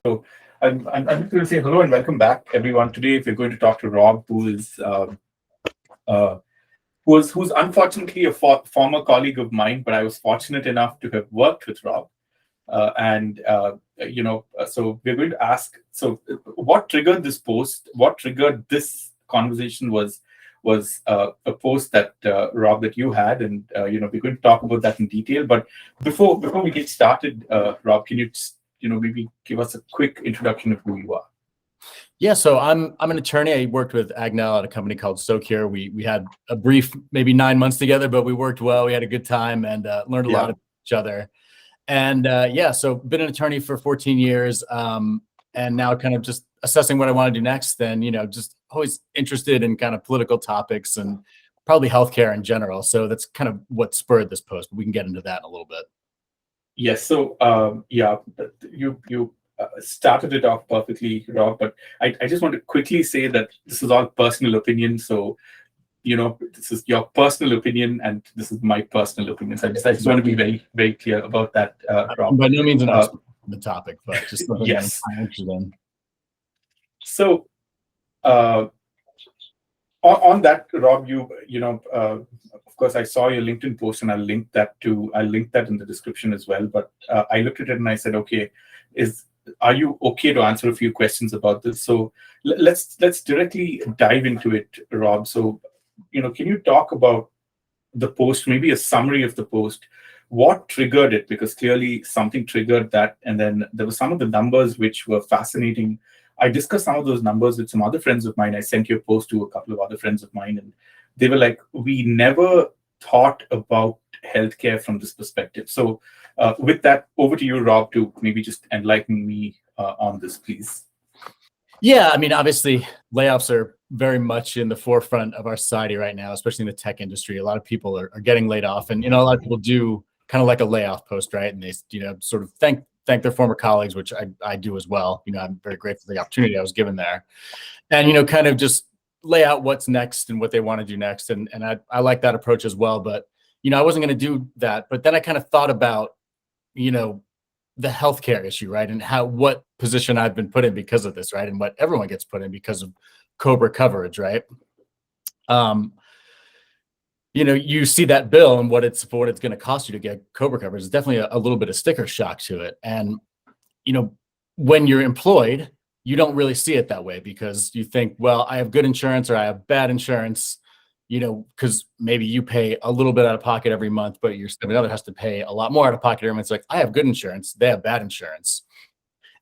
So I'm just going to say hello and welcome back, everyone. Today, we're going to talk to Rob, uh, who's unfortunately a former colleague of mine, but I was fortunate enough to have worked with Rob. So we're going to ask. So, what triggered this post? What triggered this conversation was a post that Rob that you had, and we're going to talk about that in detail. But before we get started, Rob, can you just, maybe give us a quick introduction of who you are? Yeah, so I'm an attorney. I worked with Agnell at a company called SoCure. We had a brief, maybe 9 months together, but we worked well. We had a good time and learned a lot of each other. And so been an attorney for 14 years, and now kind of just assessing what I want to do next. And just always interested in kind of political topics and probably healthcare in general. So that's kind of what spurred this post. But we can get into that in a little bit. Yes. So you started it off perfectly, Rob. But I just want to quickly say that this is all personal opinion. So this is your personal opinion, and this is my personal opinion. So I just want to be very, very clear about that, Rob. By no means an expert on the topic, but just something yes. I'm interested in. So, on that, Rob, of course, I saw your LinkedIn post, and I'll link that in the description as well. But I looked at it and I said, okay, are you okay to answer a few questions about this? So let's directly dive into it, Rob. So, can you talk about the post, maybe a summary of the post? What triggered it? Because clearly something triggered that. And then there were some of the numbers which were fascinating. I discussed some of those numbers with some other friends of mine. I sent your post to a couple of other friends of mine, and they were like, we never thought about healthcare from this perspective. So with that, over to you, Rob, to maybe just enlighten me on this, please. Yeah, I mean, obviously, layoffs are very much in the forefront of our society right now, especially in the tech industry. A lot of people are getting laid off, and a lot of people do kind of like a layoff post, right? And they sort of thank their former colleagues, which I do as well. I'm very grateful for the opportunity I was given there, and kind of just lay out what's next and what they want to do next. And I like that approach as well. But I wasn't going to do that. But then I kind of thought about the healthcare issue, right? And what position I've been put in because of this, right? And what everyone gets put in because of COBRA coverage, right? You see that bill and what it's going to cost you to get COBRA coverage. It's definitely a little bit of sticker shock to it. And, when you're employed, you don't really see it that way because you think, well, I have good insurance or I have bad insurance, because maybe you pay a little bit out of pocket every month, but your significant other has to pay a lot more out of pocket every month. It's like, I have good insurance, they have bad insurance.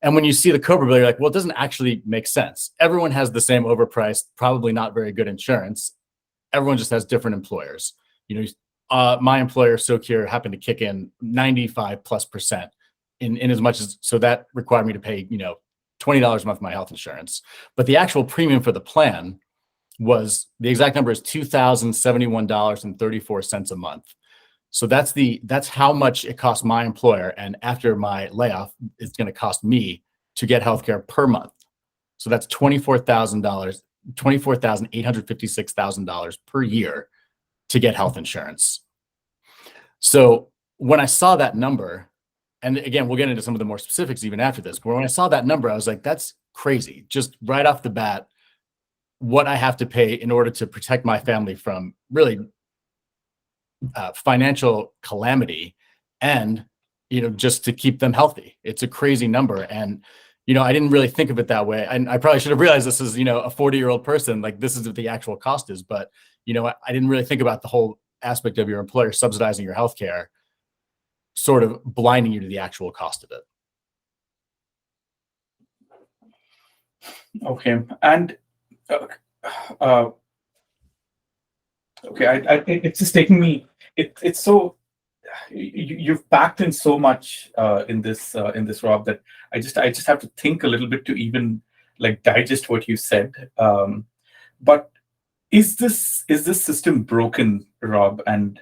And when you see the COBRA bill, you're like, well, it doesn't actually make sense. Everyone has the same overpriced, probably not very good insurance. Everyone just has different employers. My employer, SoCure, happened to kick in 95+% in as much as, so that required me to pay, $20 a month for my health insurance. But the actual premium for the plan was, the exact number is $2,071.34 a month. So that's how much it cost my employer. And after my layoff, it's going to cost me to get healthcare per month. So that's $24,856 per year to get health insurance. So when I saw that number, and again, we'll get into some of the more specifics even after this, but when I saw that number, I was like, that's crazy. Just right off the bat, what I have to pay in order to protect my family from really financial calamity and, just to keep them healthy. It's a crazy number. And, I didn't really think of it that way. And I probably should have realized this is, a 40-year-old person, like this is what the actual cost is. But, I didn't really think about the whole aspect of your employer subsidizing your healthcare, sort of blinding you to the actual cost of it. Okay. And it's just taking me. It's so you've packed in so much in this Rob, that I just have to think a little bit to even like digest what you said. But is this system broken, Rob? And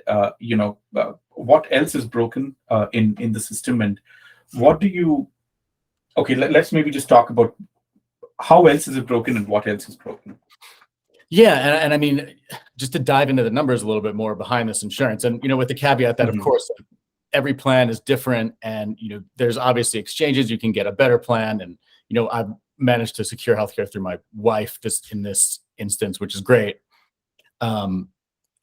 what else is broken in the system? And what do you? Okay, let's maybe just talk about how else is it broken and what else is broken. Yeah, and I mean, just to dive into the numbers a little bit more behind this insurance, and with the caveat that, of course, every plan is different, and there's obviously exchanges. You can get a better plan, and I've managed to secure healthcare through my wife in this instance, which is great. And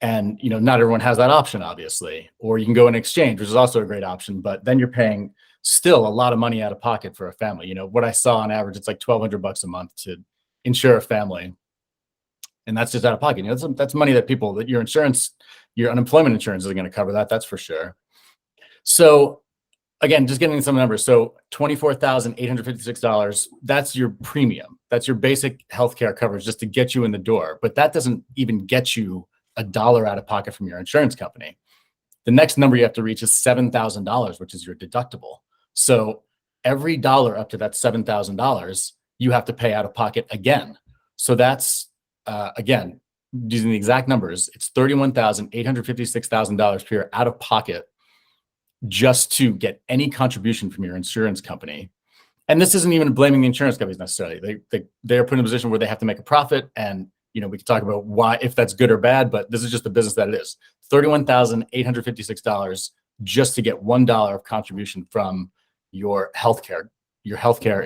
not everyone has that option, obviously. Or you can go in exchange, which is also a great option, but then you're paying still a lot of money out of pocket for a family. What I saw on average, it's like $1,200 a month to insure a family. And that's just out of pocket. That's money that your unemployment insurance isn't going to cover that. That's for sure. So again, just getting some numbers. So $24,856, that's your premium. That's your basic healthcare coverage just to get you in the door. But that doesn't even get you $1 out of pocket from your insurance company. The next number you have to reach is $7,000, which is your deductible. So every dollar up to that $7,000, you have to pay out of pocket again. So that's, again, using the exact numbers, it's $31,856 per year out of pocket just to get any contribution from your insurance company. And this isn't even blaming the insurance companies necessarily. They're put in a position where they have to make a profit, and we can talk about why, if that's good or bad, but this is just the business that it is. $31,856 just to get $1 of contribution from your healthcare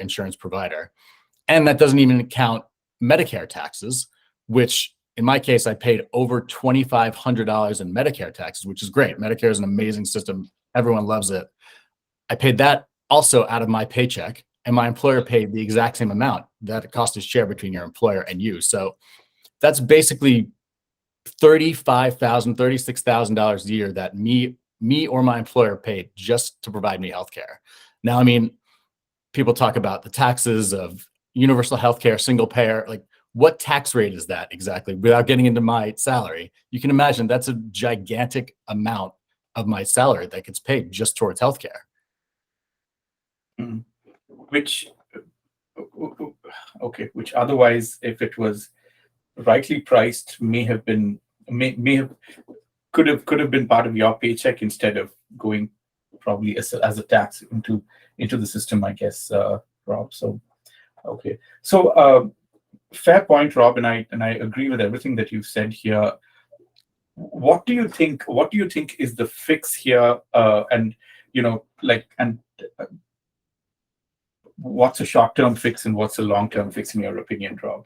insurance provider. And that doesn't even count Medicare taxes, which in my case, I paid over $2,500 in Medicare taxes, which is great. Medicare is an amazing system. Everyone loves it. I paid that also out of my paycheck, and my employer paid the exact same amount that it cost to share between your employer and you. So that's basically $35,000, $36,000 a year that me or my employer paid just to provide me healthcare. Now, I mean, people talk about the taxes of universal healthcare, single payer. Like, what tax rate is that exactly? Without getting into my salary, you can imagine that's a gigantic amount of my salary that gets paid just towards healthcare. Which otherwise, if it was rightly priced, could have been part of your paycheck instead of going probably as a tax into the system, I guess, Rob. So okay, so fair point, Rob, and I agree with everything that you've said here. What do you think is the fix here? What's a short-term fix and what's a long-term fix in your opinion, Rob?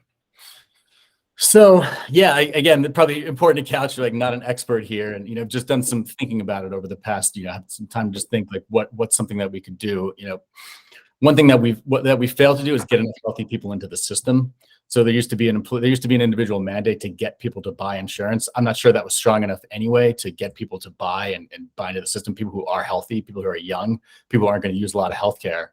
So yeah, again, probably important to couch, like, not an expert here, and I've just done some thinking about it over the past. Had some time to just think, like, what's something that we could do. One thing that we failed to do is get enough healthy people into the system. So there used to be an individual mandate to get people to buy insurance. I'm not sure that was strong enough anyway to get people to buy and buy into the system. People who are healthy, people who are young, people who aren't going to use a lot of healthcare.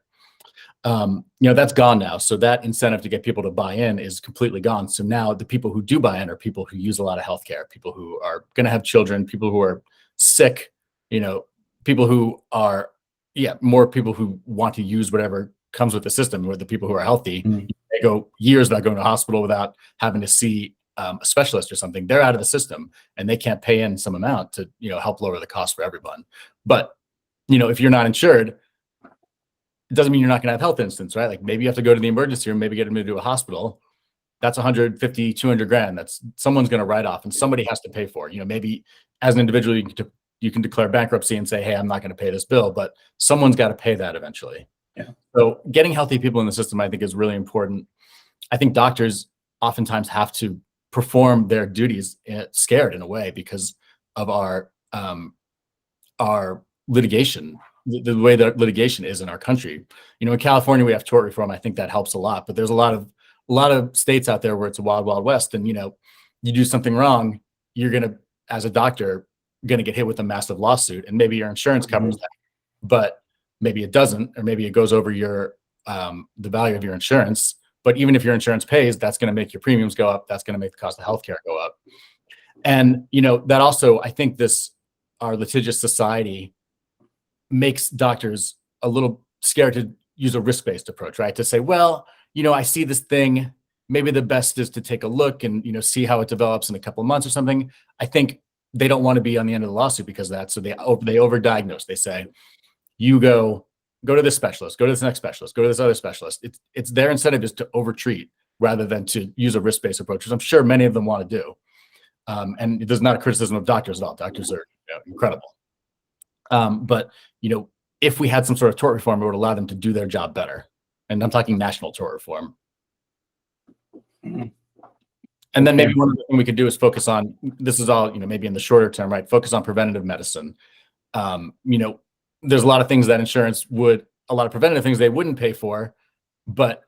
That's gone now. So that incentive to get people to buy in is completely gone. So now the people who do buy in are people who use a lot of healthcare, people who are going to have children, people who are sick, people who are, more people who want to use whatever comes with the system, where the people who are healthy, they go years without going to hospital, without having to see a specialist or something. They're out of the system and they can't pay in some amount to, help lower the cost for everyone. But, if you're not insured, it doesn't mean you're not going to have health instance, right? Like, maybe you have to go to the emergency room, maybe get admitted to a hospital. That's 150, 200 grand. That's someone's going to write off, and somebody has to pay for it. Maybe as an individual, you can declare bankruptcy and say, hey, I'm not going to pay this bill, but someone's got to pay that eventually. Yeah. So getting healthy people in the system, I think, is really important. I think doctors oftentimes have to perform their duties scared in a way because of our litigation, the way that litigation is in our country. In California, we have tort reform. I think that helps a lot, but there's a lot of states out there where it's a wild, wild west. And, you do something wrong, you're going to, as a doctor, going to get hit with a massive lawsuit, and maybe your insurance covers that, but maybe it doesn't, or maybe it goes over the value of your insurance. But even if your insurance pays, that's going to make your premiums go up. That's going to make the cost of healthcare go up. And, that also, I think our litigious society makes doctors a little scared to use a risk-based approach, right? To say, well, I see this thing, maybe the best is to take a look and, see how it develops in a couple of months or something. I think they don't want to be on the end of the lawsuit because of that. So they overdiagnose. They say, you go to this specialist, go to this next specialist, go to this other specialist. It's their incentive is to overtreat rather than to use a risk-based approach, which I'm sure many of them want to do. And there's not a criticism of doctors at all. Doctors are incredible. But if we had some sort of tort reform, it would allow them to do their job better. And I'm talking national tort reform. Mhm. And then Okay. maybe one other thing we could do is focus on, this is all, maybe in the shorter term, right? Focus on preventative medicine. There's a lot of things that insurance a lot of preventative things they wouldn't pay for, but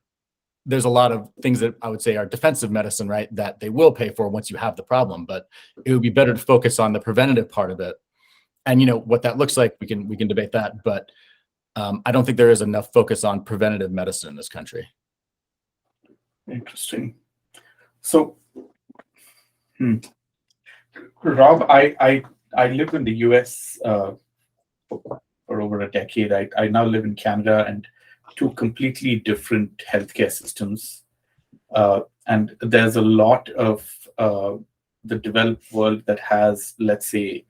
there's a lot of things that I would say are defensive medicine, right? That they will pay for once you have the problem, but it would be better to focus on the preventative part of it. And what that looks like, we can debate that, but I don't think there is enough focus on preventative medicine in this country. Interesting. So, Rob, I lived in the US for over a decade. I now live in Canada, and two completely different healthcare systems. And there's a lot of the developed world that has, let's say,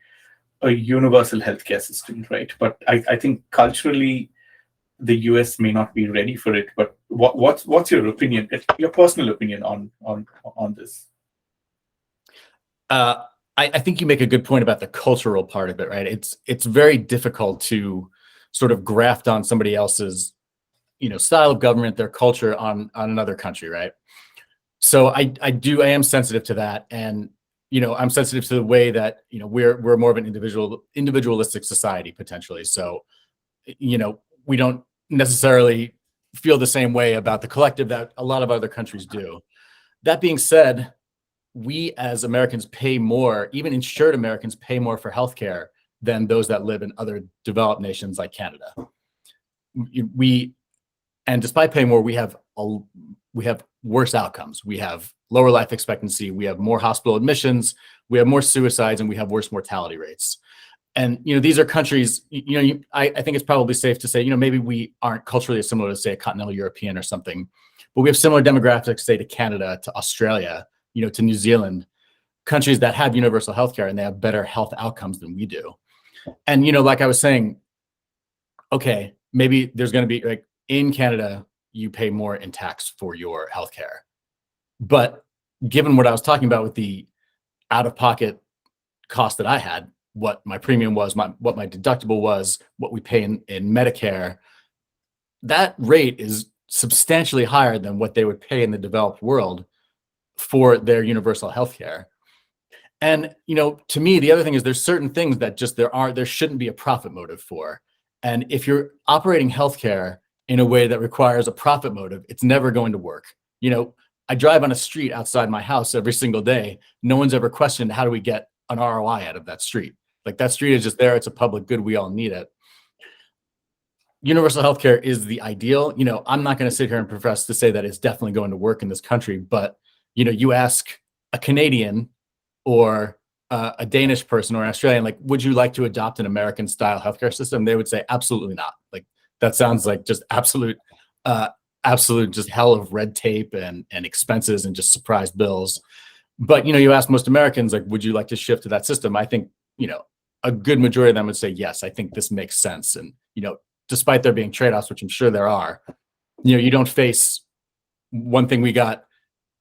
a universal healthcare system, right? But I think culturally, the US may not be ready for it. But what's your opinion, your personal opinion on this? I think you make a good point about the cultural part of it, right? It's very difficult to sort of graft on somebody else's, style of government, their culture on another country, right? So I am sensitive to that, and I'm sensitive to the way that we're more of an individualistic society potentially. So we don't necessarily feel the same way about the collective that a lot of other countries do. That being said, we as Americans pay more, even insured Americans pay more for healthcare than those that live in other developed nations like Canada. And despite paying more, we have worse outcomes. We have lower life expectancy. We have more hospital admissions. We have more suicides, and we have worse mortality rates. And these are countries. I think it's probably safe to say, maybe we aren't culturally similar to, say, a continental European or something, but we have similar demographics, say, to Canada, to Australia, to New Zealand, countries that have universal healthcare, and they have better health outcomes than we do. And like I was saying, okay, maybe there's going to be, like, in Canada, you pay more in tax for your healthcare. But given what I was talking about with the out-of-pocket cost that I had, what my premium was, what my deductible was, what we pay in Medicare, that rate is substantially higher than what they would pay in the developed world for their universal healthcare. And to me, the other thing is there's certain things that just there shouldn't be a profit motive for. And if you're operating healthcare in a way that requires a profit motive, it's never going to work. I drive on a street outside my house every single day. No one's ever questioned, how do we get an ROI out of that street? Like, that street is just there. It's a public good. We all need it. Universal healthcare is the ideal. I'm not going to sit here and profess to say that it's definitely going to work in this country, but you ask a Canadian or a Danish person or an Australian, like, would you like to adopt an American style healthcare system? They would say, absolutely not. Like, that sounds like just absolute just hell of red tape and expenses and just surprise bills. But, you ask most Americans, like, would you like to shift to that system? I think, a good majority of them would say, yes, I think this makes sense. And, despite there being trade-offs, which I'm sure there are, you don't face. One thing we got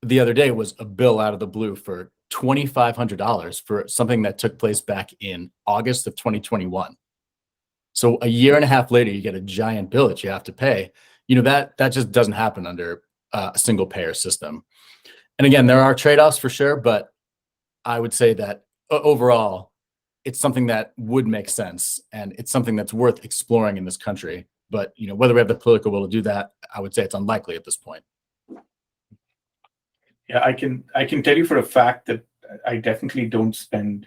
the other day was a bill out of the blue for $2,500 for something that took place back in August of 2021. So a year and a half later, you get a giant bill that you have to pay. That just doesn't happen under a single payer system. And again, there are trade-offs for sure, but I would say that overall, it's something that would make sense, and it's something that's worth exploring in this country. But whether we have the political will to do that, I would say it's unlikely at this point. Yeah, I can tell you for a fact that I definitely don't spend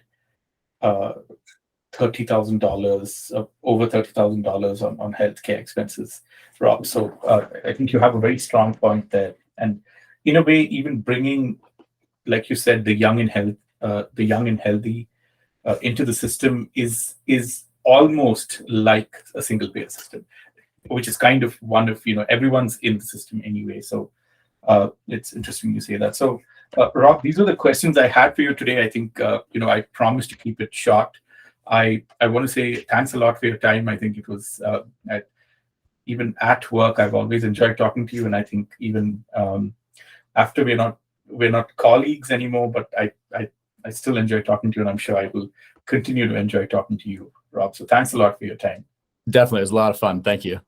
$30,000 over $30,000 on healthcare expenses, Rob. So I think you have a very strong point there, and in a way, even bringing, like you said, the young and healthy into the system is almost like a single payer system, which is kind of one of everyone's in the system anyway. So it's interesting you say that. So Rob, these are the questions I had for you today. I think I promised to keep it short. I want to say thanks a lot for your time. I think it was even at work, I've always enjoyed talking to you, and I think even after we're not colleagues anymore, but I still enjoy talking to you, and I'm sure I will continue to enjoy talking to you, Rob. So thanks a lot for your time. Definitely, it was a lot of fun. Thank you.